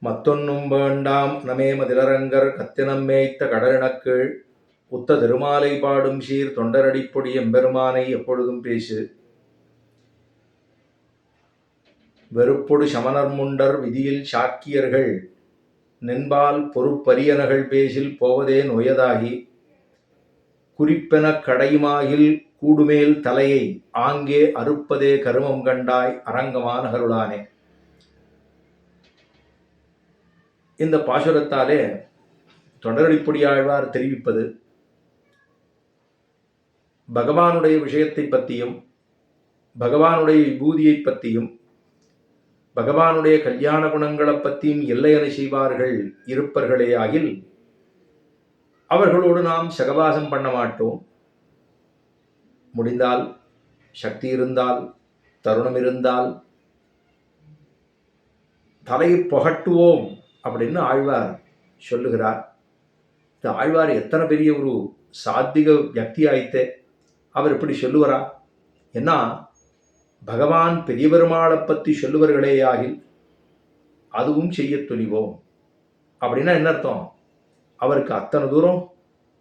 மத்தொன்னும் வேண்டாம் நமே மதிலரங்கர் கத்தினம் மேய்த்த கடலினக்கீழ் உத்த திருமாலை பாடும் சீர் தொண்டரடிப்பொடி எம்பெருமானை எப்பொழுதும் பேசு. வெறுப்பொடு சமணர் முண்டர் விதியில் சாக்கியர்கள் நின்பால் பொறுப்பரியனகள் பேசில் போவதே நோயதாகி குறிப்பெனக் கடையுமாகில் கூடுமேல் தலையை ஆங்கே அறுப்பதே கருமம் கண்டாய் அரங்கமான கருளானே. இந்த பாசுரத்தாலே தொண்டரடிப்பொடியாழ்வார் தெரிவிப்பது பகவானுடைய விஷயத்தை பற்றியும் பகவானுடைய விபூதியை பற்றியும் பகவானுடைய கல்யாண குணங்களை பற்றியும் எல்லையணை செய்வார்கள் இருப்பர்களே ஆகில் அவர்களோடு நாம் சகவாசம் பண்ண மாட்டோம். முடிந்தால் சக்தி இருந்தால் தருணம் இருந்தால் தலையை புகட்டுவோம் அப்படின்னு ஆழ்வார் சொல்லுகிறார். இந்த ஆழ்வார் எத்தனை பெரிய ஒரு சாத்விக வியக்தி ஆயித்தே அவர் இப்படி சொல்லுவாரா? ஏன்னா பகவான் பெரிய பெருமாளை பற்றி சொல்லுவர்களே ஆகில் அதுவும் செய்ய துணிவோம் அப்படின்னா என்ன அர்த்தம்? அவருக்கு அத்தனை தூரம்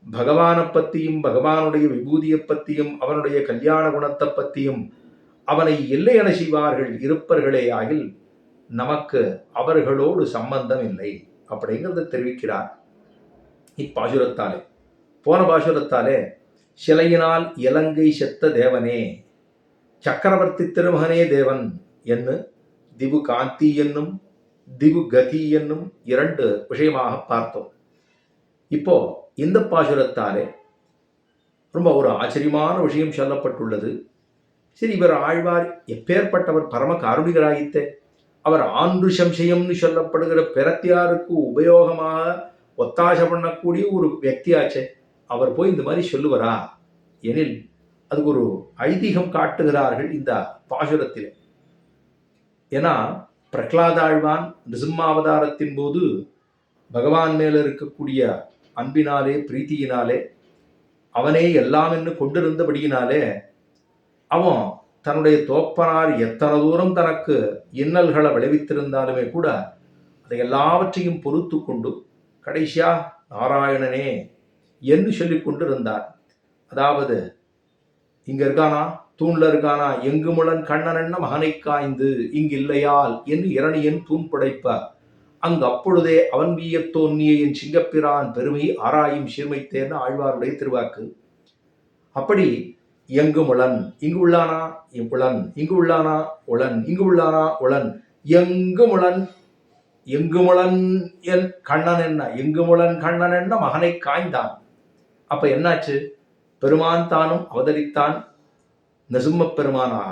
பகவானை பற்றியும் பகவானுடைய விபூதியை பற்றியும் அவனுடைய கல்யாண குணத்தை பற்றியும் அவனை எல்லையண செய்வார்கள் இருப்பர்களே ஆகில் நமக்கு அவர்களோடு சம்பந்தம் இல்லை அப்படிங்கிறத தெரிவிக்கிறார் இப்பாசுரத்தாலே. போன பாசுரத்தாலே சிலையினால் இலங்கை செத்த தேவனே சக்கரவர்த்தி திருமகனே தேவன் என்று திவு காந்தி என்னும் திவு கதி என்னும் இரண்டு விஷயமாக பார்த்தோம். இப்போ இந்த பாசுரத்தாலே ரொம்ப ஒரு ஆச்சரியமான விஷயம் சொல்லப்பட்டுள்ளது. சரி, இவர் ஆழ்வார் எப்பேற்பட்டவர்? பரம காருணிகராயித்தே. அவர் ஆண்டு சம்சயம்னு சொல்லப்படுகிற பிரத்தியாருக்கு உபயோகமாக ஒத்தாசை பண்ணக்கூடிய ஒரு வியக்தியாச்சே. அவர் போய் இந்த மாதிரி சொல்லுவரா எனில் அதுக்கு ஒரு ஐதீகம் காட்டுகிறார்கள் இந்த பாசுரத்தில். ஏன்னா பிரகலாதாழ்வான் நிருசிம்மாவதாரத்தின் போது பகவான் மேல இருக்கக்கூடிய அன்பினாலே பிரீத்தியினாலே அவனே எல்லாம் என்று கொண்டிருந்தபடியினாலே அவன் தன்னுடைய தோப்பனார் எத்தனை தூரம் தனக்கு இன்னல்களை விளைவித்திருந்தாலுமே கூட அதை எல்லாவற்றையும் பொறுத்து கொண்டு கடைசியா நாராயணனே என்று சொல்லி கொண்டிருந்தார். அதாவது இங்க இருக்கானா, தூண்ல இருக்கானா, எங்குமுளன் கண்ணனென்ன மகனை காய்ந்து இங்கு இல்லையால் என்று இரணியன் தூண் படைப்ப அங்கு அப்பொழுதே அவன் வீயத்தோன்னிய என் சிங்கப்பிரான் பெருமை ஆராயும் சீர்மைத்தேர்னு ஆழ்வாருடைய திருவாக்கு. அப்படி எங்குமுளன் இங்கு உள்ளானா இப்புலன், இங்கு உள்ளானா உளன், இங்கு உள்ளானா உளன், எங்குமுளன் எங்குமுளன் என் கண்ணன் என்ன, எங்குமுளன் கண்ணன் என்ன மகனை காய்ந்தான். அப்ப என்னாச்சு? பெருமான் தானும் அவதரித்தான் நரசிம்ம பெருமானாக.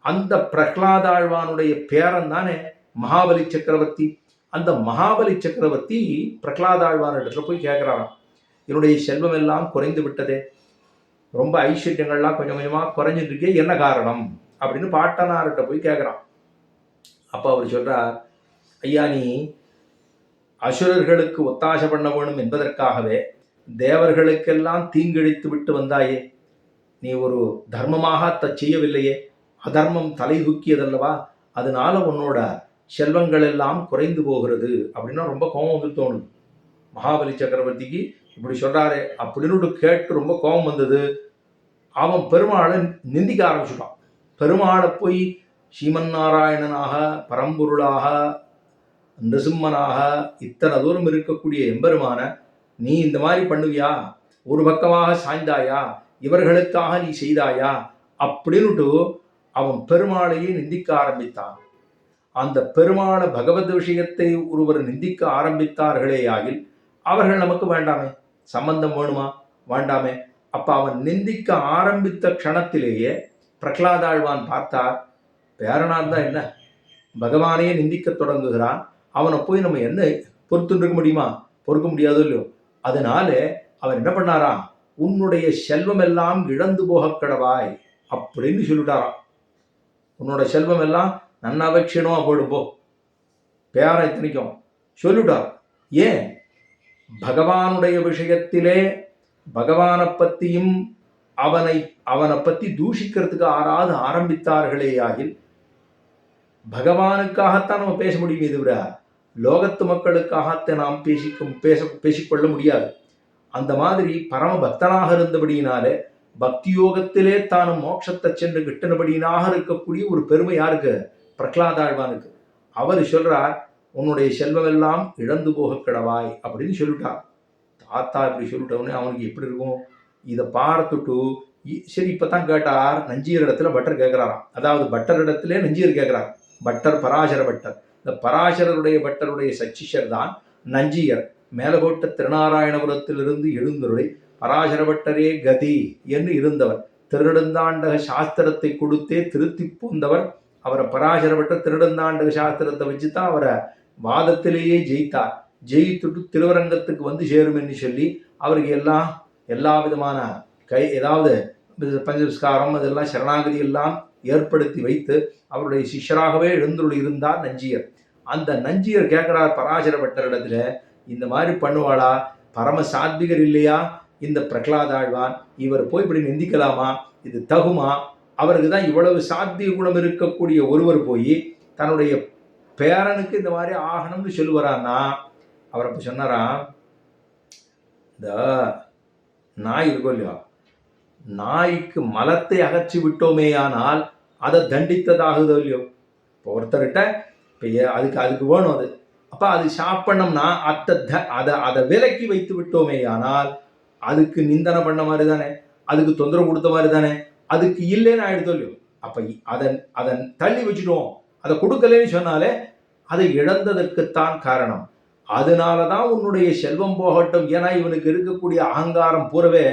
அந்த பிரகலாதாழ்வானுடைய பேரன் தானே மகாபலி சக்கரவர்த்தி. அந்த மகாபலி சக்கரவர்த்தி பிரகலாதாழ்வான் இடத்துல போய் கேட்கிறாராம், என்னுடைய செல்வம் எல்லாம் குறைந்து விட்டதே, ரொம்ப ஐஸ்வர்யங்கள்லாம் கொஞ்சம் கொஞ்சமா குறைஞ்சிட்டு இருக்கே, என்ன காரணம் அப்படின்னு பாட்டனார்கிட்ட போய் கேட்குறான். அப்போ அவர் சொல்றார், ஐயா, நீ அசுரர்களுக்கு ஒத்தாசை பண்ண வேணும் என்பதற்காகவே தேவர்களுக்கெல்லாம் தீங்கிழித்து விட்டு வந்தாயே, நீ ஒரு தர்மமாக செய்யவில்லையே, அதர்மம் தலை தூக்கியதல்லவா, அதனால உன்னோட செல்வங்கள் எல்லாம் குறைந்து போகிறது அப்படின்னா ரொம்ப கோபம் வந்து தோணுது. மகாபலி சக்கரவர்த்திக்கு இப்படி சொல்றாரு அப்படின்னு கேட்டு ரொம்ப கோபம் வந்தது. அவன் பெருமாளை நிந்திக்க ஆரம்பிச்சுட்டான். பெருமாளை போய் ஸ்ரீமன் நாராயணனாக பரம்பொருளாக நிருசிம்மனாக இத்தனை தூரம் இருக்கக்கூடிய எம்பெருமான நீ இந்த மாதிரி பண்ணுவியா, ஒரு பக்கமாக சாய்ந்தாயா, இவர்களுக்காக நீ செய்தாயா அப்படின்னுட்டு அவன் பெருமாளையே நிந்திக்க ஆரம்பித்தான். அந்த பெருமாளை பகவத் விஷயத்தை ஒருவர் நிந்திக்க ஆரம்பித்தார்களே ஆகில் அவர்கள் நமக்கு வேண்டாமே, சம்பந்தம் வேணுமா வேண்டாமே. அப்ப அவன் நிந்திக்க ஆரம்பித்த க்ஷணத்திலேயே பிரகலாதாழ்வான் பார்த்தார், பேரனார் தான் என்ன பகவானையே நிந்திக்க தொடங்குகிறான், அவனை போய் நம்ம என்ன பொறுத்துட்டு இருக்க முடியுமா? பொறுக்க முடியாதோ இல்லையோ. அதனால அவர் என்ன பண்ணாராம், உன்னுடைய செல்வம் எல்லாம் இழந்து போக கடவாய் அப்படின்னு சொல்லிட்டாராம். உன்னோட செல்வம் எல்லாம் நன்னபட்சணமா போடும் போ, பேரை இத்தனைக்கும் சொல்லிட்டார். ஏன்? பகவானுடைய விஷயத்திலே பகவானை பற்றியும் அவனை பற்றி தூஷிக்கிறதுக்கு ஆரம்பித்தார்களே ஆகில் பகவானுக்காகத்தான் நம்ம பேச முடியும். இது விட லோகத்து மக்களுக்காக நாம் பேசிக்கொள்ள முடியாது. அந்த மாதிரி பரம பக்தனாக இருந்தபடியினாலே பக்தி யோகத்திலே தானும் மோட்சத்தை சென்று கிட்டனபடியினாக இருக்கக்கூடிய ஒரு பெருமை யாருக்கு? பிரகலாதாழ்வானுக்கு. அவர் சொல்றார், உன்னுடைய செல்வம் எல்லாம் இழந்து போக கிடவாய் அப்படின்னு சொல்லிட்டார். தாத்தா இப்படி சொல்லிட்டவனே அவனுக்கு எப்படி இருக்கும்? இதை பார்த்துட்டு சரி இப்பதான் கேட்டார், நஞ்சியர் இடத்துல பட்டர் கேட்கிறாராம். அதாவது பட்டர் இடத்திலே நஞ்சியர் கேட்கிறார். பட்டர் பராசர பட்டர், இந்த பராசரருடைய பட்டருடைய சச்சிஷர் தான் நஞ்சியர். மேலகோட்ட திருநாராயணபுரத்திலிருந்து எழுந்தருளை பராசர பட்டரே கதி என்று இருந்தவர். திருநெடுந்தாண்டக சாஸ்திரத்தை கொடுத்தே திருத்தி போந்தவர். அவரை பராசர பட்டர் திருநெடுந்தாண்டக சாஸ்திரத்தை வச்சுதான் அவரை வாதத்திலேயே ஜெயித்தார். ஜெயித்துட்டு திருவரங்கத்துக்கு வந்து சேரும் என்று சொல்லி அவருக்கு எல்லா விதமான ஏதாவது பஞ்சஸ்காரம் அதெல்லாம் சரணாகதி எல்லாம் ஏற்படுத்தி வைத்து அவருடைய சிஷ்யராகவே எழுந்துள்ள இருந்தார் நஞ்சியர். அந்த நஞ்சியர் கேட்கிறார் பராசர பட்டரிடத்துல, இந்த மாதிரி பண்ணுவாளா? பரம சாத்விகர் இல்லையா இந்த பிரகலாதாழ்வான்? இவர் போய் இப்படி நிந்திக்கலாமா? இது தகுமா? அவருக்கு தான் இவ்வளவு சாத்விக குணம் இருக்கக்கூடிய ஒருவர் போய் தன்னுடைய பேரனுக்கு இந்த மாதிரி ஆகணும்னு சொல்லுவாரான்னா அவர் அப்ப சொன்னாரா, இந்த நாய் இருக்கும் இல்லையா, நாய்க்கு மலத்தை அகற்றி விட்டோமேயானால் அதை தண்டித்ததாகுதோ இல்லையோ. இப்போ ஒருத்தர்கிட்ட இப்போ அதுக்கு வேணும் அது, அப்போ அது சாப்பிடணும்னா அதை விலக்கி வைத்து விட்டோமேயானால் அதுக்கு நிந்தனை பண்ண மாதிரி தானே, அதுக்கு தொந்தரவு கொடுத்த மாதிரி தானே, அதுக்கு இல்லைன்னு ஆயிடுதோ இல்லையோ. அப்போ அதன் தள்ளி வச்சுட்டோம், அதை கொடுக்கலன்னு சொன்னாலே அதை இழந்ததற்குத்தான் காரணம். அதனால தான் உன்னுடைய செல்வம் போகட்டும். ஏன்னா இவனுக்கு இருக்கக்கூடிய அகங்காரம் பூரவே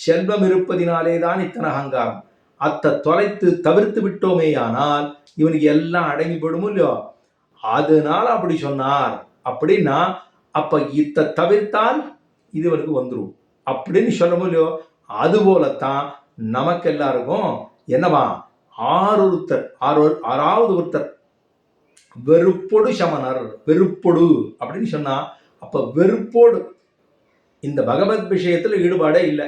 செல்வம் இருப்பதினாலே தான் இத்தனை அகங்காரம். அத்தை தொலைத்து தவிர்த்து விட்டோமேயானால் இவனுக்கு எல்லாம் அடங்கி போயிடும் இல்லையோ. அதனால அப்படி சொன்னார். அப்படின்னா அப்ப இத்த தவிர்த்தால் இது இவனுக்கு வந்துடும் அப்படின்னு சொல்ல இல்லையோ. அது போலத்தான் நமக்கு எல்லாருக்கும் என்னவா, ஆறாவது ஒருத்தர் வெறுப்பொடு சமணர், வெறுப்பொடு அப்படின்னு சொன்னா அப்ப வெறுப்போடு இந்த பகவத் விஷயத்துல ஈடுபாடே இல்லை,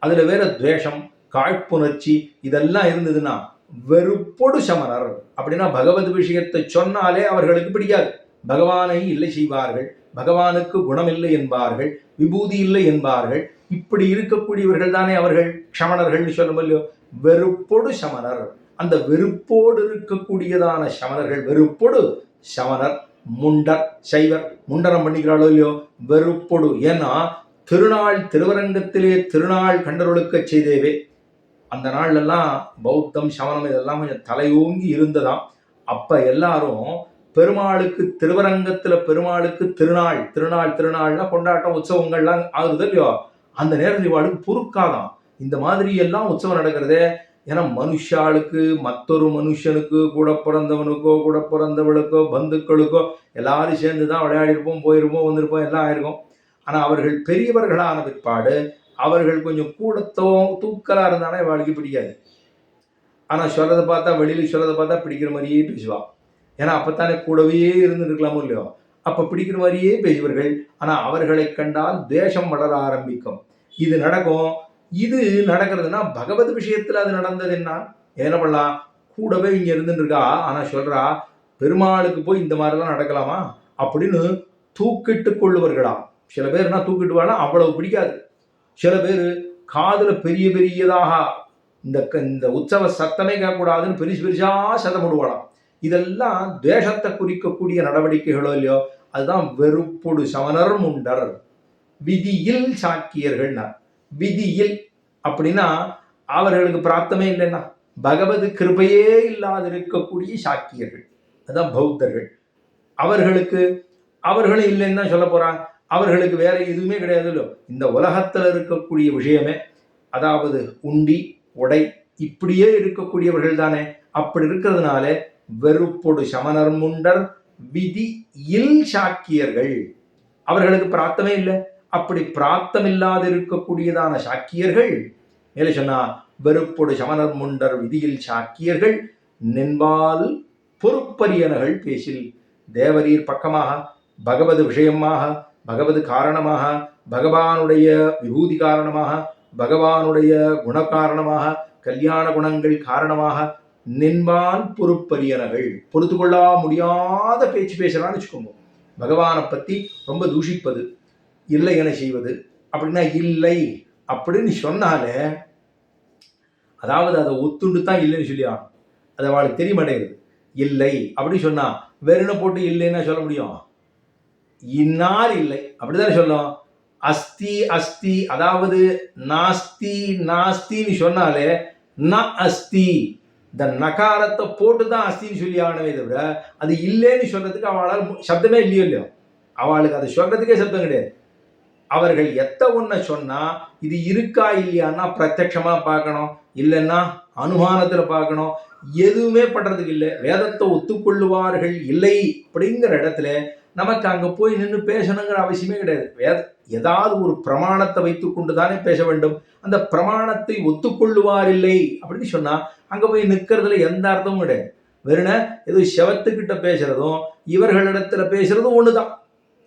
அதுல வேற துவேஷம் காழ்ப்புணர்ச்சி இதெல்லாம் இருந்ததுன்னா வெறுப்பொடு சமணர். அப்படின்னா பகவத் விஷயத்தை சொன்னாலே அவர்களுக்கு பிடிக்காது. பகவானை இல்லை செய்வார்கள், பகவானுக்கு குணம் இல்லை என்பார்கள், விபூதி இல்லை என்பார்கள். இப்படி இருக்கக்கூடியவர்கள் தானே அவர்கள் சமணர்கள் சொல்ல முடியும். வெறுப்பொடு சமணர், அந்த வெறுப்போடு இருக்கக்கூடியதான சமணர்கள். வெறுப்பொடு சமணர், முண்டர் சைவர், முண்டனம் பண்ணிக்கிறாளோ இல்லையோ வெறுப்பொடு. ஏன்னா திருநாள் திருவரங்கத்திலே திருநாள் கண்டருளுக்க செய்தேவே. அந்த நாள்லாம் பௌத்தம் சமணம் இதெல்லாம் கொஞ்சம் தலையோங்கி இருந்ததாம். அப்ப எல்லாரும் பெருமாளுக்கு திருவரங்கத்துல பெருமாளுக்கு திருநாள் திருநாள் திருநாள்னா கொண்டாட்டம் உற்சவங்கள்லாம் ஆகுது இல்லையோ. அந்த நேரத்தில் இவாளுக்கு பொறுக்காதான் இந்த மாதிரி எல்லாம் உற்சவம் நடக்கிறதே. ஏன்னா மனுஷாளுக்கு மற்றொரு மனுஷனுக்கு கூட பிறந்தவனுக்கோ கூட பிறந்தவளுக்கோ பந்துக்களுக்கோ எல்லாரும் சேர்ந்து தான் விளையாடிருப்போம், போயிருப்போம், வந்திருப்போம், எல்லாம் ஆயிருக்கும். ஆனால் அவர்கள் பெரியவர்களான பிற்பாடு அவர்கள் கொஞ்சம் தூக்கலா இருந்தானே வாழ்க்கை பிடிக்காது. ஆனால் சொல்றதை பார்த்தா வெளியில் சொல்றதை பார்த்தா பிடிக்கிற மாதிரியே பேசுவா. ஏன்னா அப்பத்தானே கூடவே இருந்துருக்கலாமோ இல்லையோ. அப்போ பிடிக்கிற மாதிரியே பேசுவார்கள். ஆனால் அவர்களை கண்டால் தேசம் வளர ஆரம்பிக்கும். இது நடக்கும். இது நடக்கிறதுனா பகவத் விஷயத்துல அது நடந்தது என்ன பண்ணலாம், கூடவே இங்க இருந்துட்டு இருக்கா. ஆனா சொல்றா பெருமாளுக்கு போய் இந்த மாதிரிலாம் நடக்கலாமா அப்படின்னு தூக்கிட்டு கொள்ளுவர்களாம். சில பேர்னா தூக்கிட்டு வாழ அவ்வளவு பிடிக்காது. சில பேர் காதுல பெரிய பெரியதாக இந்த உற்சவ சத்தமே கேட்கக்கூடாதுன்னு பெருசா சதமிடுவாளாம். இதெல்லாம் தேசத்தை குறிக்கக்கூடிய நடவடிக்கைகளோ இல்லையோ. அதுதான் வெறுப்பொடு சமணர் முண்டர் விதியில் சாக்கியர்கள்னா. விதியில் அப்படின்னா அவர்களுக்கு பிராப்தமே இல்லைன்னா பகவத் கிருபையே இல்லாது இருக்கக்கூடிய சாக்கியர்கள், அதுதான் பௌத்தர்கள். அவர்களும் இல்லைன்னு தான் சொல்ல போறாங்க. அவர்களுக்கு வேற எதுவுமே கிடையாது இல்லையோ. இந்த உலகத்துல இருக்கக்கூடிய விஷயமே, அதாவது உண்டி உடை இப்படியே இருக்கக்கூடியவர்கள் தானே. அப்படி இருக்கிறதுனால வெறுப்பொடு சமணர் முண்டர் விதியில் சாக்கியர்கள். அவர்களுக்கு பிராப்தமே இல்லை. அப்படி பிராப்தம் இல்லாது இருக்கக்கூடியதான சாக்கியர்கள் மேலே சொன்னா வெறுப்பொடு சமணர் முண்டர் விதியில் சாக்கியர்கள் நின்பால் பொறுப்பரியனர்கள் பேசில். தேவரீர் பக்கமாக பகவது விஷயமாக பகவது காரணமாக பகவானுடைய விபூதி காரணமாக பகவானுடைய குண காரணமாக கல்யாண குணங்கள் காரணமாக நின்பால் பொறுப்பரியனர்கள் பொறுத்து கொள்ள முடியாத பேச்சு பேசலான்னு வச்சுக்கோங்க. பகவானை பற்றி ரொம்ப தூஷிப்பது, இல்லை என செய்வது. அப்படின்னா இல்லை அப்படின்னு சொன்னாலே, அதாவது அதை ஒத்துண்டு தான் இல்லைன்னு சொல்லி ஆகணும். அது அவளுக்கு தெரிய மாட்டேங்குது. இல்லை அப்படின்னு சொன்னா வெறுனை போட்டு இல்லைன்னா சொல்ல முடியும்? இன்னார் இல்லை அப்படிதானே சொல்லும். அஸ்தி அஸ்தி, அதாவது நாஸ்தி நாஸ்தின்னு சொன்னாலே ந அஸ்தி, இந்த நகாரத்தை போட்டு தான் அஸ்தின்னு சொல்லி ஆனவே தவிர அது இல்லைன்னு சொல்றதுக்கு அவளால் சப்தமே இல்லையோ இல்லையோ, அவளுக்கு அதை சொல்றதுக்கே சப்தம் கிடையாது. அவர்கள் எத்த ஒன்றை சொன்னா இது இருக்கா இல்லையான்னா பிரத்யட்சமா பார்க்கணும், இல்லைன்னா அனுமானத்துல பார்க்கணும். எதுவுமே பண்றதுக்கு இல்லை. வேதத்தை ஒத்துக்கொள்ளுவார்கள் இல்லை அப்படிங்கிற இடத்துல நமக்கு அங்க போய் நின்று பேசணுங்கிற அவசியமே கிடையாது. ஏதாவது ஒரு பிரமாணத்தை வைத்து கொண்டு தானே பேச வேண்டும். அந்த பிரமாணத்தை ஒத்துக்கொள்ளுவார் இல்லை அப்படின்னு சொன்னா அங்க போய் நிற்கிறதுல எந்த அர்த்தமும் கிடையாது. வெறுன ஏதோ செவத்துக்கிட்ட பேசுறதும் இவர்களிடத்துல பேசுறதும் ஒண்ணுதான்.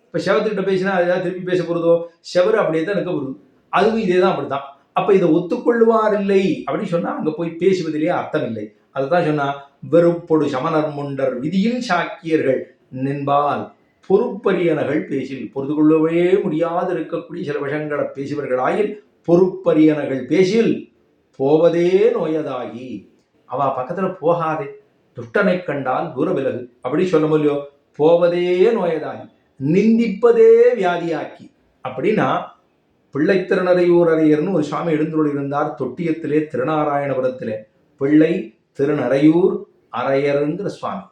இப்ப செவத்துக்கிட்ட பேசினா ஏதாவது திருப்பி பேச போறதோ, செவரு அப்படியே தான் நிற்க போகுது. அதுவும் இதே தான் அப்படித்தான். அப்ப இதை ஒத்துக்கொள்ளுவார் இல்லை அப்படின்னு சொன்னா அங்க போய் பேசுவதிலேயே அர்த்தம் இல்லை. அதுதான் சொன்னா வெறுப்பொடு சமணர் முண்டர் விதியில் சாக்கியர்கள் நின்பால் பொறுப்பரியனகள் பேசில். பொறுத்து கொள்ளவே முடியாது இருக்கக்கூடிய சில விஷயங்களை பேசுவர்களாயில் பொறுப்பரியனகள் பேசில் போவதே நோயதாகி. அவ பக்கத்துல போகாதே, துஷ்டனை கண்டால் தூர விலகு அப்படி சொல்ல முடியோ. போவதே நோயதாகி, நிந்திப்பதே வியாதியாக்கி. அப்படின்னா பிள்ளை திருநறையூர் அரையர்னு ஒரு சுவாமி எழுந்துள்ள இருந்தார் தொட்டியத்திலே திருநாராயணபுரத்திலே. பிள்ளை திருநறையூர் அரையருங்கிற சுவாமி.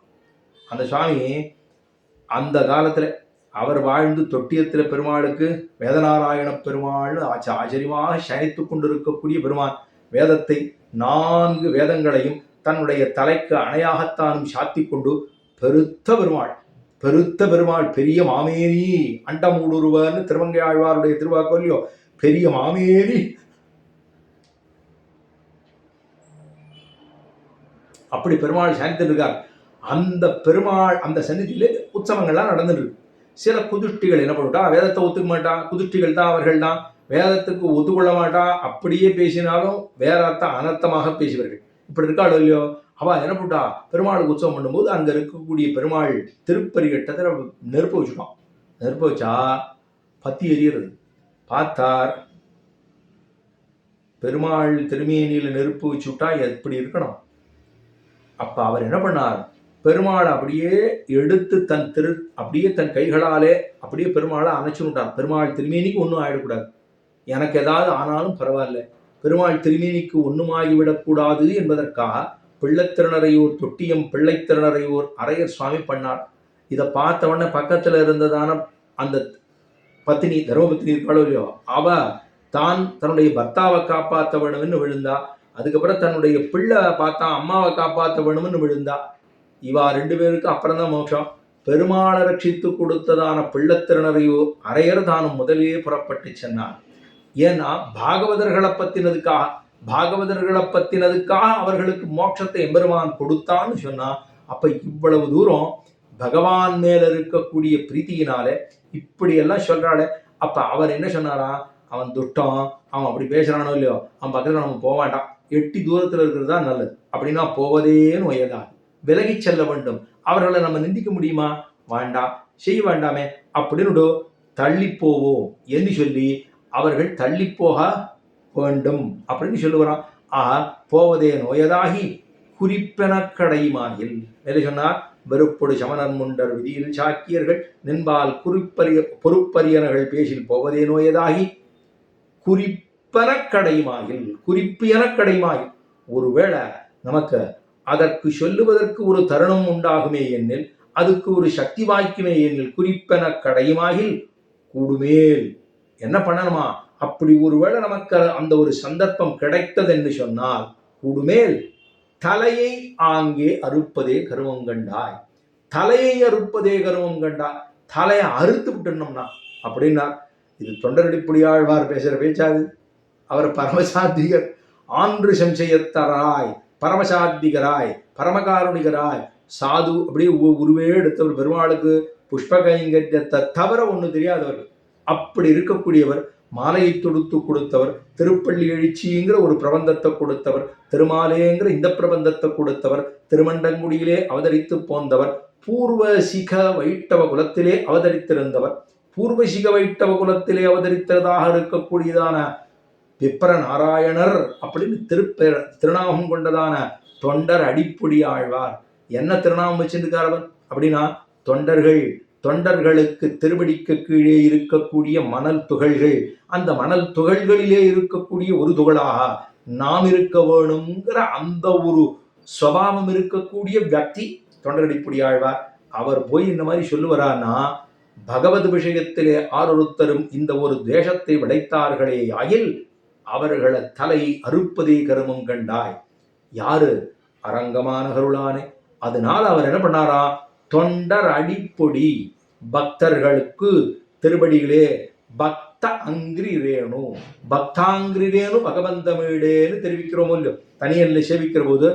அந்த சுவாமி அந்த காலத்துல அவர் வாழ்ந்து தொட்டியத்தில பெருமாளுக்கு வேதநாராயண பெருமாள் ஆச்சரியமாக சயனித்து கொண்டிருக்கக்கூடிய பெருமான். வேதத்தை 4 வேதங்களையும் தன்னுடைய தலைக்கு அணையாகத்தானும் சாத்தி கொண்டு பெருத்த பெருமாள், பெருத்த பெருமாள், பெரிய மாமேரி அண்டமூடுருவர்னு திருமங்கை ஆழ்வாருடைய திருவாக்கோலியோ, பெரிய மாமேரி அப்படி பெருமாள் சாய்த்து இருக்கார். அந்த பெருமாள் அந்த சன்னிதியிலே உற்சவங்கள்லாம் நடந்துட்டு இருக்கு. சில குதுஷ்டிகள் என்ன பண்ணிட்டா, வேதத்தை ஒத்துக்க மாட்டான், குதுஷ்டிகள் தான் அவர்கள் தான், வேதத்துக்கு ஒத்துக்கொள்ள மாட்டான், அப்படியே பேசினாலும் வேற அர்த்தம் அனர்த்தமாக பேசுவார்கள். இப்படி இருக்காள் இல்லையோ, அவ என்ன பண்ணிட்டா, பெருமாளுக்கு உற்சவம் பண்ணும்போது அங்க இருக்கக்கூடிய பெருமாள் திருப்பறி கட்டத்தில் நெருப்பு வச்சுட்டான். நெருப்பு வச்சா பத்தி எரியறது. பார்த்தார், பெருமாள் திருமேனியில நெருப்பு வச்சுட்டா எப்படி இருக்கணும். அப்ப அவர் என்ன பண்ணார், பெருமாளை அப்படியே எடுத்து அப்படியே தன் கைகளாலே அப்படியே பெருமாளை அணைச்சுட்டார். பெருமாள் திருமேனிக்கு ஒன்றும் ஆயிடக்கூடாது, எனக்கு ஏதாவது ஆனாலும் பரவாயில்ல, பெருமாள் திருமேனிக்கு ஒன்றுமாகிவிடக்கூடாது என்பதற்காக பிள்ளைத்திருநறையூர் தொட்டியம் பிள்ளைத்திருநறையூர் அரையர் சுவாமி பண்ணார். இதை பார்த்தவொடனே பக்கத்துல இருந்ததான அந்த பத்தினி, தர்மபத்தினி இருக்காளோ இல்லையோ, அவ தான் தன்னுடைய பர்த்தாவை காப்பாற்ற வேணும்னு விழுந்தா. அதுக்கப்புறம் தன்னுடைய பிள்ளை பார்த்தா அம்மாவை காப்பாற்ற வேணும்னு விழுந்தா. இவா 2 பேருக்கு அப்புறம் தான் மோட்சம். பெருமாளை ரட்சித்து கொடுத்ததான பிள்ளைத்திருநறையூர் அரையர் தானும் முதலே புறப்பட்டு சென்னார். ஏன்னா பாகவதர்களை பத்தினதுக்காக அவர்களுக்கு மோட்சத்தை எம்பெருமான் கொடுத்தான்னு சொன்னா, அப்ப இவ்வளவு தூரம் பகவான் மேல இருக்கக்கூடிய பிரீத்தியினால இப்படி எல்லாம் சொல்றாளே. அப்ப அவர் என்ன சொன்னாரா, அவன் துஷ்டம், அவன் அப்படி பேசுறானோ இல்லையோ, அவன் பக்கத்துல நம்ம போக வேண்டாம், எட்டி தூரத்துல இருக்கிறது தான் நல்லது. அப்படின்னா போவதேன்னு வயதா விலகி செல்ல வேண்டும். அவர்களை நம்ம நிந்திக்க முடியுமா, வேண்டாம், செய்ய வேண்டாமே அப்படின்னு தள்ளி போவோம் என்று சொல்லி அவர்கள் தள்ளி போக வேண்டும் அப்படின்னு சொல்லுவாராம். போவதே நோயதாகி குறிப்பென கடைமாகில். மேலே சொன்னார், வெறுப்பொடு சமணர் முண்டர் விதியில் சாக்கியர்கள் நின்பால் பொறுப்பரியனர்கள் பேசில் போவதே நோயதாகி குறிப்பென கடைமாகில். குறிப்பு என கடைமாகில். ஒருவேளை நமக்கு அதற்கு சொல்லுவதற்கு ஒரு தருணம் உண்டாகுமே எண்ணில், அதுக்கு ஒரு சக்தி வாய்க்குமே எண்ணில், குறிப்பென கடையுமாகில் கூடுமேல் என்ன பண்ணணுமா, அப்படி ஒருவேளை நமக்கு அந்த ஒரு சந்தர்ப்பம் கிடைத்தது என்று சொன்னால் கூடுமேல் தலையை ஆங்கே அறுப்பதே கருவம் கண்டாய். தலையை அறுப்பதே கருவம் கண்டாய், தலையை அறுத்து விட்டுனோம்னா அப்படின்னா. இது தொண்டரடிப்புடியாழ்வார் பேசுற பேச்சாது. அவர் பரமசாத்திகர், ஆன்று சம்சயத்தராய், பரமசாத்திகராய், பரமகாருணிகராய், சாது அப்படியே உருவே எடுத்தவர். பெருமாளுக்கு புஷ்ப கைங்கரியத்தை தவிர ஒன்று தெரியாதவர். அப்படி இருக்கக்கூடியவர். மாலையை தொடுத்து கொடுத்தவர், திருப்பள்ளி எழுச்சிங்கிற ஒரு பிரபந்தத்தை கொடுத்தவர், திருமாலேங்கிற இந்த பிரபந்தத்தை கொடுத்தவர், திருமண்டங்குடியிலே அவதரித்து போந்தவர், பூர்வசிக வைட்டவ குலத்திலே அவதரித்திருந்தவர். பூர்வசிக வைட்டவ குலத்திலே அவதரித்ததாக இருக்கக்கூடியதான விப்ர நாராயணர் அப்படின்னு திருநாமம் கொண்டதான தொண்டர் அடிப்பொடி ஆழ்வார். என்ன திருநாமம் வச்சிருக்கார் அவர் அப்படின்னா, தொண்டர்களுக்கு திருவடிக்கு கீழே இருக்கக்கூடிய மணல் துகள்கள், அந்த மணல் துகள்களிலே இருக்கக்கூடிய ஒரு துகளாக நாம் இருக்க வேணுங்கிற அந்த ஒரு சுபாவம் இருக்கக்கூடிய வியக்தி தொண்டரடிப்பொடி ஆழ்வார். அவர் போய் இந்த மாதிரி சொல்லுவாரான்னா, பகவத் விஷயத்திலே ஆரொருத்தரும் இந்த ஒரு தேசத்தை விளைத்தார்களே ஆயில் அவர்களை தலை அறுப்பதே கருமம் கண்டாய். யாரு? அரங்கமானகருளானே. அதனால அவர் என்ன பண்ணாரா, தொண்டர் அடிப்பொடி பக்தர்களுக்கு திருவடிகளே பக்த அங்கிரி ரேணு, பக்தாங்கிரி ரேணு பகவந்தமீடேன்னு தெரிவிக்கிறோமோ இல்லையோ, தனியல்ல சேவிக்கிற போது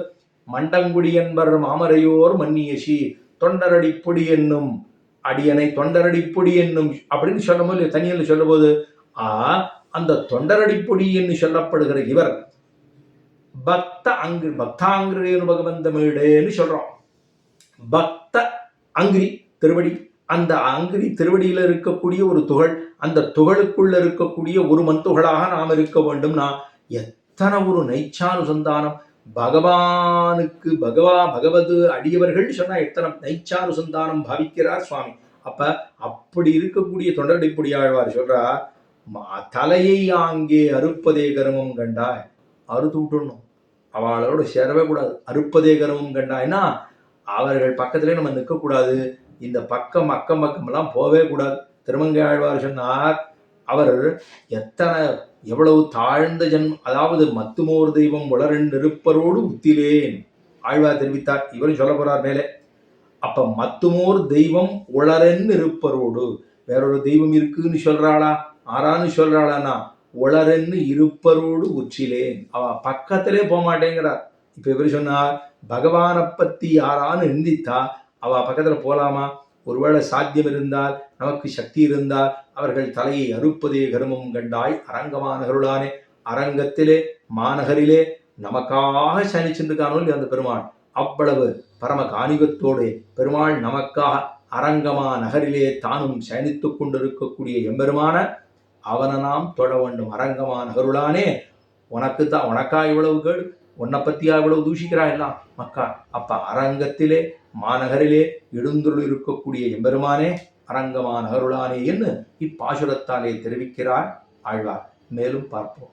மண்டங்குடி என்பர் மாமரையோர் மன்னியசி தொண்டரடிப்பொடி என்னும் அடியனை தொண்டரடிப்பொடி என்னும் அப்படின்னு சொல்லும் போது தனியல்ல சொல்லும் போது அந்த தொண்டரடிப்பொடி என்று சொல்லப்படுகிற இவர் பக்தாங்கிரேனு பகவந்தமீடேன்னு சொல்றோம். பக்த அங்கிரி திருவடி, அந்த அங்கிரி திருவடியில இருக்கக்கூடிய ஒரு துகள், அந்த துகளுக்குள்ள இருக்கக்கூடிய ஒரு மண்துகளாக நாம் இருக்க வேண்டும்னா எத்தனை ஒரு நைச்சானுசந்தானம் பகவானுக்கு பகவது அடியவர்கள் சொன்னா எத்தனை நைச்சானுசந்தானம் பாவிக்கிறார் சுவாமி. அப்படி இருக்கக்கூடிய தொண்டரடிப்பொடி ஆழ்வார் சொல்றார், தலையை ஆங்கே அறுப்பதே கருமம் கண்டாய். அறுத்து விட்டுடணும், அவளோட சேரவே கூடாது. அறுப்பதே கருமம் கண்டாய்னா அவர்கள் பக்கத்திலே நம்ம நிற்கக்கூடாது, இந்த அக்கம் பக்கம்லாம் போவே கூடாது. திருமங்கை ஆழ்வார் சொன்னார், அவர் எவ்வளவு தாழ்ந்த அதாவது மத்துமோர் தெய்வம் உளரென் இருப்பரோடு உத்திலேன் ஆழ்வார் தெரிவித்தார். இவரும் சொல்ல போறார் மேலே. அப்ப மத்துமோர் தெய்வம் உளரென் இருப்பரோடு, வேறொரு தெய்வம் இருக்குன்னு சொல்றாளா, ஆறான்னு சொல்றாளானா, உளரென்னு இருப்பரோடு உச்சிலேன், அவ பக்கத்திலே போக மாட்டேங்கிறார். இப்ப இவர் சொன்னார், பகவானை பத்தி யாரான்னு நிந்தித்தா அவ பக்கத்துல போலாமா? ஒருவேளை சாத்தியம் இருந்தால், நமக்கு சக்தி இருந்தால் அவர்கள் தலையை அறுப்பதே கருமம் கண்டாய். அரங்கமானகருளானே. அரங்கத்திலே மாநகரிலே நமக்காக சனிச்சிருக்கானோ அந்த பெருமாள், அவ்வளவு பரம காணிகத்தோடு பெருமாள் நமக்காக அரங்கமா நகரிலே தானும் சயனித்துக் கொண்டிருக்கக்கூடிய எம்பெருமான அவனை நாம் தொழ வேண்டும். அரங்கமா நகருளானே. உனக்கா இவ்வளவு கேடு, உன்னை பத்தியா இவ்வளவு தூஷிக்கிறா எல்லாம் மக்கா. அப்ப அரங்கத்திலே மாநகரிலே எழுந்துள்ள இருக்கக்கூடிய எம்பெருமானே அரங்கமா நகருளானே என்று இப்பாசுரத்தாலே தெரிவிக்கிறார் ஆழ்வார். மேலும் பார்ப்போம்.